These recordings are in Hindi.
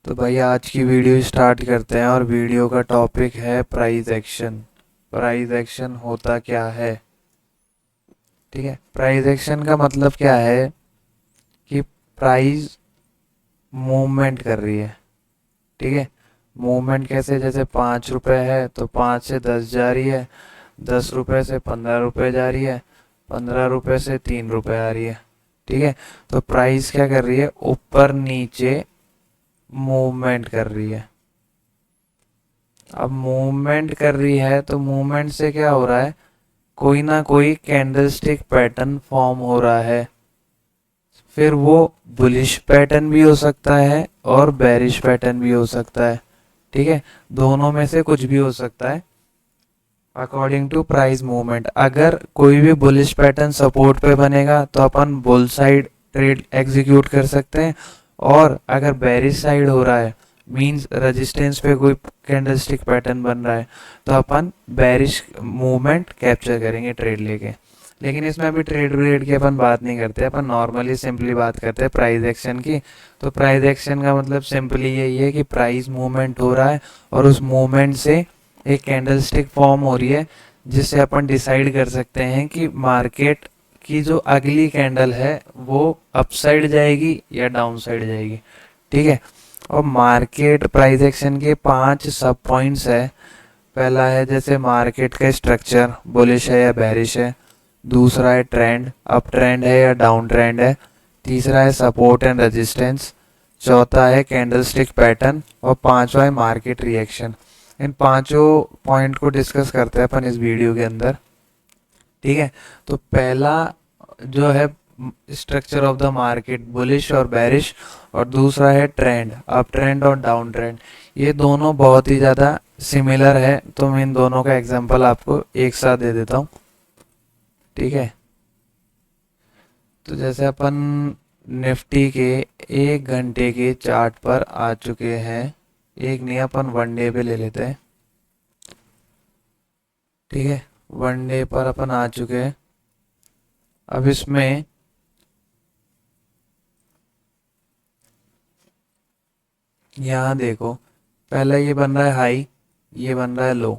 तो भाई आज की वीडियो स्टार्ट करते हैं और वीडियो का टॉपिक है प्राइस एक्शन। प्राइस एक्शन होता क्या है? ठीक है, प्राइस एक्शन का मतलब क्या है कि प्राइस मूवमेंट कर रही है। ठीक है, मूवमेंट कैसे? जैसे 5 रुपए है तो 5 से 10 जा रही है, 10 रुपए से 15 रुपए जा रही है, 15 रुपए से 3 रुपए आ रही है। ठीक है, तो प्राइस क्या कर रही है? ऊपर नीचे मूवमेंट कर रही है। अब मूवमेंट कर रही है तो मूवमेंट से क्या हो रहा है? कोई ना कोई कैंडलस्टिक पैटर्न फॉर्म हो रहा है। फिर वो बुलिश पैटर्न भी हो सकता है और बेरिश पैटर्न भी हो सकता है। ठीक है, दोनों में से कुछ भी हो सकता है अकॉर्डिंग टू प्राइस मूवमेंट। अगर कोई भी बुलिश पैटर्न सपोर्ट पे बनेगा तो अपन बुल साइड ट्रेड एग्जीक्यूट कर सकते हैं, और अगर बेरिश साइड हो रहा है मींस रेजिस्टेंस पे कोई कैंडलस्टिक पैटर्न बन रहा है तो अपन बेरिश मूवमेंट कैप्चर करेंगे ट्रेड लेके। लेकिन इसमें अभी ट्रेड व्रेड की अपन बात नहीं करते, अपन नॉर्मली सिंपली बात करते हैं प्राइस एक्शन की। तो प्राइस एक्शन का मतलब सिंपली यही है कि प्राइस मूवमेंट हो रहा है और उस मूवमेंट से एक कैंडलस्टिक फॉर्म हो रही है, जिससे अपन डिसाइड कर सकते हैं कि मार्केट की जो अगली कैंडल है वो अपसाइड जाएगी या डाउन साइड जाएगी। ठीक है, और मार्केट प्राइस एक्शन के 5 सब पॉइंट्स है। पहला है जैसे मार्केट का स्ट्रक्चर, बुलिश है या बेरिश है। दूसरा है ट्रेंड, अप ट्रेंड है या डाउन ट्रेंड है। तीसरा है सपोर्ट एंड रेजिस्टेंस। चौथा है कैंडलस्टिक पैटर्न और पांचवा है मार्केट रिएक्शन। इन पांचों पॉइंट को डिस्कस करते हैं अपन इस वीडियो के अंदर। ठीक है, तो पहला जो है structure of the market, bullish और बेरिश। और दूसरा है ट्रेंड, अप ट्रेंड और डाउन ट्रेंड। ये दोनों बहुत ही ज़्यादा सिमिलर है, तो मैं इन दोनों का एग्जांपल आपको एक साथ दे देता हूँ। ठीक है, तो जैसे अपन निफ्टी के 1 घंटे के चार्ट पर आ चुके हैं। एक नहीं, अपन 1 डे पे ले लेते हैं। ठीक है, 1 डे पर अपन आ चुके हैं। अब इसमें यहाँ देखो, पहला ये बन रहा है हाई, ये बन रहा है लो।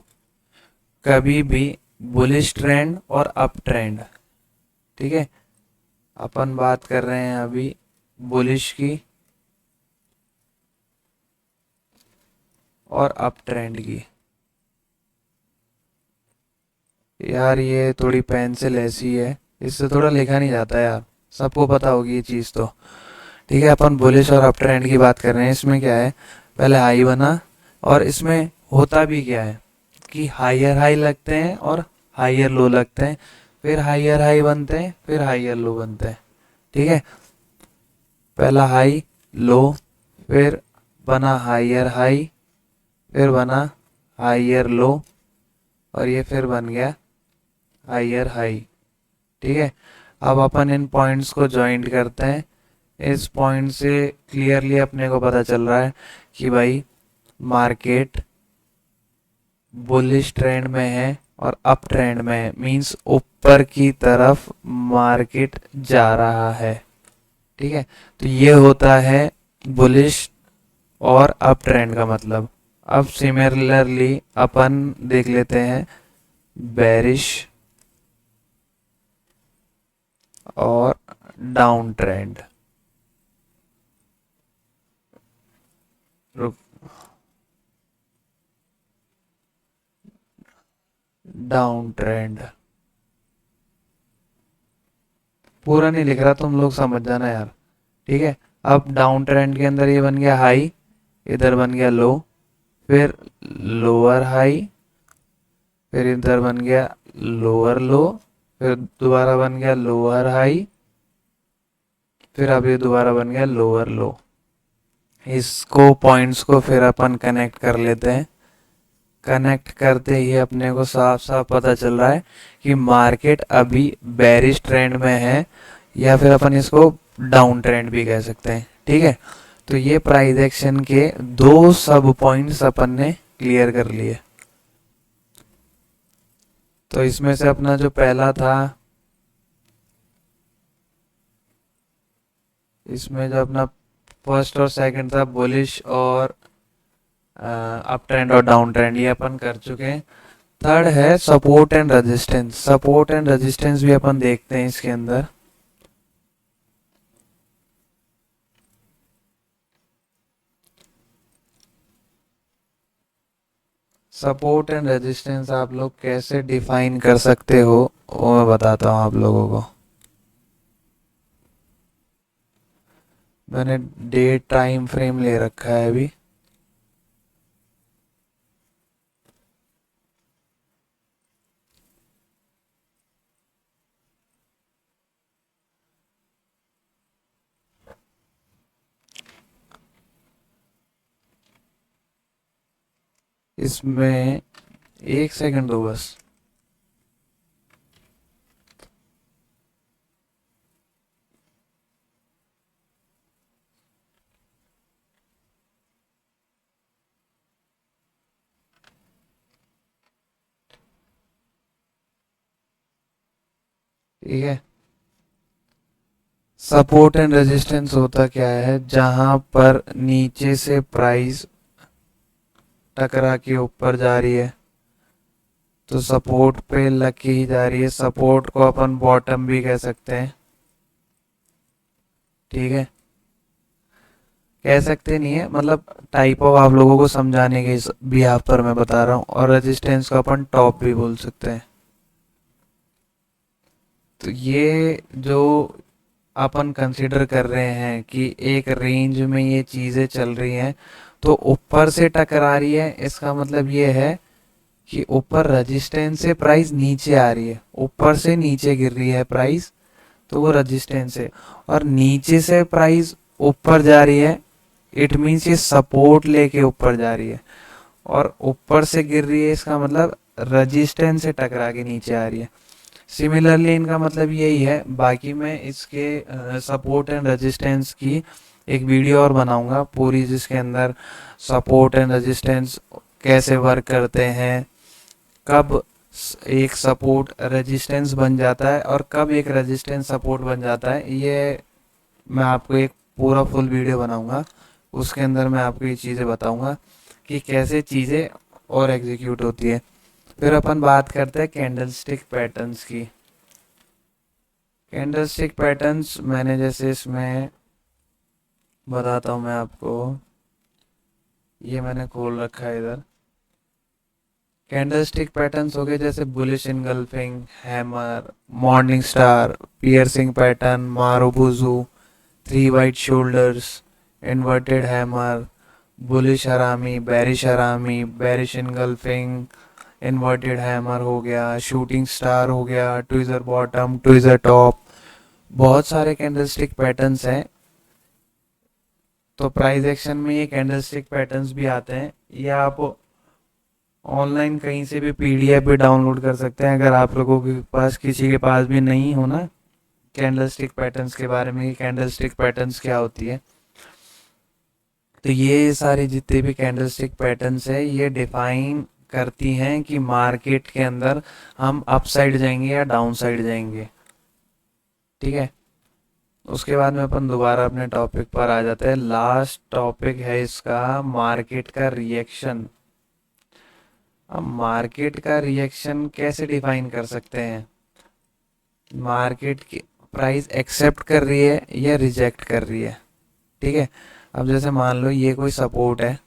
कभी भी बुलिश ट्रेंड और अप ट्रेंड। ठीक है, अपन बात कर रहे हैं अभी बुलिश की और अप ट्रेंड की। यार ये थोड़ी पेंसिल ऐसी है, इससे थोड़ा लिखा नहीं जाता यार, सबको पता होगी ये चीज़ तो। ठीक है, अपन बुलिश और अप ट्रेंड की बात कर रहे हैं। इसमें क्या है, पहले हाई बना, और इसमें होता भी क्या है कि हायर हाई लगते हैं और हायर लो लगते हैं, फिर हायर हाई बनते हैं, फिर हायर लो बनते हैं। ठीक है, पहला हाई, लो, फिर बना हायर हाई, फिर बना हायर लो, और ये फिर बन गया हायर हाई। ठीक है, अब अपन इन पॉइंट्स को ज्वाइंट करते हैं। इस पॉइंट से क्लियरली अपने को पता चल रहा है कि भाई मार्केट बुलिश ट्रेंड में है और अप ट्रेंड में है, मींस ऊपर की तरफ मार्केट जा रहा है। ठीक है, तो ये होता है बुलिश और अप ट्रेंड का मतलब। अब सिमिलरली अपन देख लेते हैं बेरिश और डाउन ट्रेंड। डाउन ट्रेंड पूरा नहीं लिख रहा, तुम लोग समझ जाना यार। ठीक है, अब डाउन ट्रेंड के अंदर ये बन गया हाई, इधर बन गया लो, फिर लोअर हाई, फिर इधर बन गया लोअर लो, फिर दोबारा बन गया लोअर हाई, फिर अब ये दोबारा बन गया लोअर लो। इसको पॉइंट्स को फिर अपन कनेक्ट कर लेते हैं। कनेक्ट करते ही अपने को साफ साफ पता चल रहा है कि मार्केट अभी बेरिश ट्रेंड में है, या फिर अपन इसको डाउन ट्रेंड भी कह सकते हैं। ठीक है, तो ये प्राइस एक्शन के 2 सब पॉइंट्स अपन ने क्लियर कर लिए। तो इसमें से अपना जो पहला था, इसमें जो अपना फर्स्ट और सेकंड था बुलिश और अप ट्रेंड और डाउन ट्रेंड, ये अपन कर चुके हैं। थर्ड है support and resistance. Support and resistance भी अपन देखते हैं इसके अंदर। सपोर्ट एंड रेजिस्टेंस आप लोग कैसे डिफाइन कर सकते हो वो मैं बताता हूँ आप लोगों को। मैंने डे टाइम फ्रेम ले रखा है अभी। इसमें एक सेकंड दो बस। ठीक है, सपोर्ट एंड रेजिस्टेंस होता क्या है, जहां पर नीचे से प्राइस टकरा के ऊपर जा रही है तो सपोर्ट पे लग के ही जा रही है। सपोर्ट को अपन बॉटम भी कह सकते हैं। ठीक है, कह सकते नहीं है, मतलब टाइप ऑफ आप लोगों को समझाने के बिहाफ पर मैं बता रहा हूँ। और रेजिस्टेंस को अपन टॉप भी बोल सकते हैं। तो ये जो अपन कंसिडर कर रहे हैं कि एक रेंज में ये चीज़ें चल रही हैं, तो ऊपर से टकरा रही है, इसका मतलब ये है कि ऊपर रेजिस्टेंस से प्राइस नीचे आ रही है, ऊपर से नीचे गिर रही है प्राइस, तो वो रेजिस्टेंस है। और नीचे से प्राइस ऊपर जा रही है, इट मीन्स ये सपोर्ट लेके ऊपर जा रही है। और ऊपर से गिर रही है, इसका मतलब रेजिस्टेंस से टकरा के नीचे आ रही है। सिमिलरली इनका मतलब यही है। बाकी मैं इसके सपोर्ट एंड रेजिस्टेंस की एक वीडियो और बनाऊंगा पूरी, जिसके अंदर सपोर्ट एंड रेजिस्टेंस कैसे वर्क करते हैं, कब एक सपोर्ट रेजिस्टेंस बन जाता है और कब एक रेजिस्टेंस सपोर्ट बन जाता है, ये मैं आपको एक पूरा फुल वीडियो बनाऊंगा। उसके अंदर मैं आपको ये चीज़ें बताऊंगा कि कैसे चीज़ें और एग्जीक्यूट होती है। फिर अपन बात करते हैं कैंडलस्टिक पैटर्न्स की। कैंडलस्टिक पैटर्न्स मैंने जैसे इसमें बताता हूँ मैं आपको, ये मैंने खोल रखा है इधर। कैंडलस्टिक पैटर्न्स हो गए जैसे bullish engulfing, hammer, morning star, piercing pattern, marubozu, three white shoulders, inverted hammer, bullish harami, bearish engulfing, inverted hammer हो गया, शूटिंग स्टार हो गया, ट्विज़र बॉटम, ट्विज़र टॉप। बहुत सारे कैंडलस्टिक पैटर्न्स हैं। तो प्राइस एक्शन में ये कैंडलस्टिक पैटर्न्स भी आते हैं। ये आप ऑनलाइन कहीं से भी पीडीएफ भी डाउनलोड कर सकते हैं, अगर आप लोगों के पास किसी के पास भी नहीं हो ना कैंडलस्टिक पैटर्न्स के बारे में, कैंडलस्टिक पैटर्न्स क्या होती है। तो ये सारे जितने भी कैंडलस्टिक पैटर्न्स है, ये डिफाइन करती हैं कि मार्केट के अंदर हम अप साइड जाएंगे या डाउन साइड जाएंगे। ठीक है, उसके बाद में अपन दोबारा अपने टॉपिक पर आ जाते हैं। लास्ट टॉपिक है इसका मार्केट का रिएक्शन। अब मार्केट का रिएक्शन कैसे डिफाइन कर सकते हैं, मार्केट की प्राइस एक्सेप्ट कर रही है या रिजेक्ट कर रही है। ठीक है, अब जैसे मान लो ये कोई सपोर्ट है,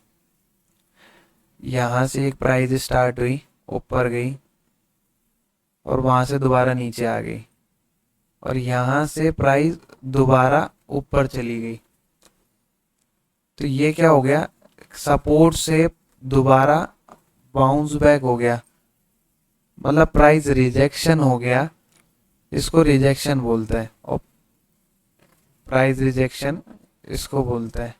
यहाँ से एक प्राइस स्टार्ट हुई, ऊपर गई और वहां से दोबारा नीचे आ गई, और यहाँ से प्राइस दोबारा ऊपर चली गई। तो ये क्या हो गया, सपोर्ट से दोबारा बाउंस बैक हो गया, मतलब प्राइस रिजेक्शन हो गया। इसको रिजेक्शन बोलते हैं, और प्राइस रिजेक्शन इसको बोलते हैं।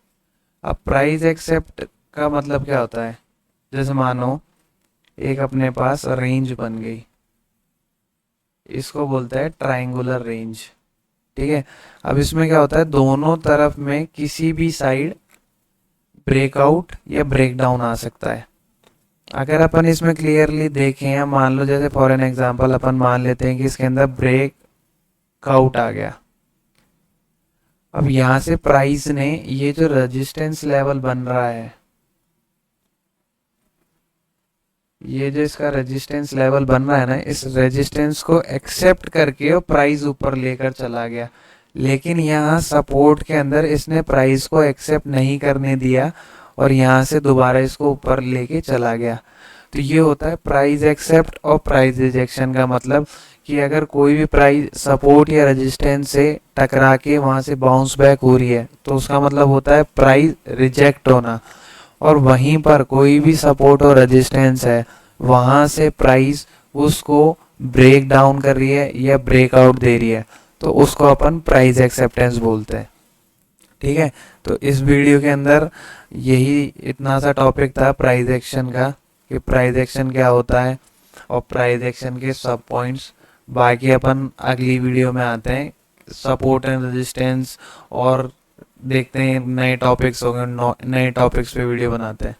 अब प्राइस एक्सेप्ट का मतलब क्या होता है, जैसे मानो एक अपने पास रेंज बन गई, इसको बोलते हैं ट्रायंगुलर रेंज। ठीक है, अब इसमें क्या होता है, दोनों तरफ में किसी भी साइड ब्रेकआउट या ब्रेकडाउन आ सकता है। अगर अपन इसमें क्लियरली देखें, या मान लो जैसे फॉर एन एग्जांपल अपन मान लेते हैं कि इसके अंदर ब्रेकआउट आ गया। अब यहाँ से प्राइस ने ये जो रेजिस्टेंस लेवल बन रहा है, ये जो इसका रेजिस्टेंस लेवल बन रहा है ना, इस रेजिस्टेंस को एक्सेप्ट करके वो प्राइस ऊपर लेकर चला गया। लेकिन यहाँ सपोर्ट के अंदर इसने प्राइस को एक्सेप्ट नहीं करने दिया और यहाँ से दोबारा इसको ऊपर लेके चला गया। तो ये होता है प्राइस एक्सेप्ट और प्राइस रिजेक्शन का मतलब कि अगर कोई भी प्राइस सपोर्ट या रेजिस्टेंस से टकरा के वहाँ से बाउंस बैक हो रही है तो उसका मतलब होता है प्राइस रिजेक्ट होना। और वहीं पर कोई भी सपोर्ट और रेजिस्टेंस है, वहाँ से प्राइस उसको ब्रेक डाउन कर रही है या ब्रेकआउट दे रही है, तो उसको अपन प्राइस एक्सेप्टेंस बोलते हैं। ठीक है, तो इस वीडियो के अंदर यही इतना सा टॉपिक था प्राइस एक्शन का, कि प्राइस एक्शन क्या होता है और प्राइस एक्शन के सब पॉइंट्स। बाकी अपन अगली वीडियो में आते हैं सपोर्ट एंड रेजिस्टेंस, और देखते हैं नए टॉपिक्स होंगे, नए टॉपिक्स पे वीडियो बनाते हैं।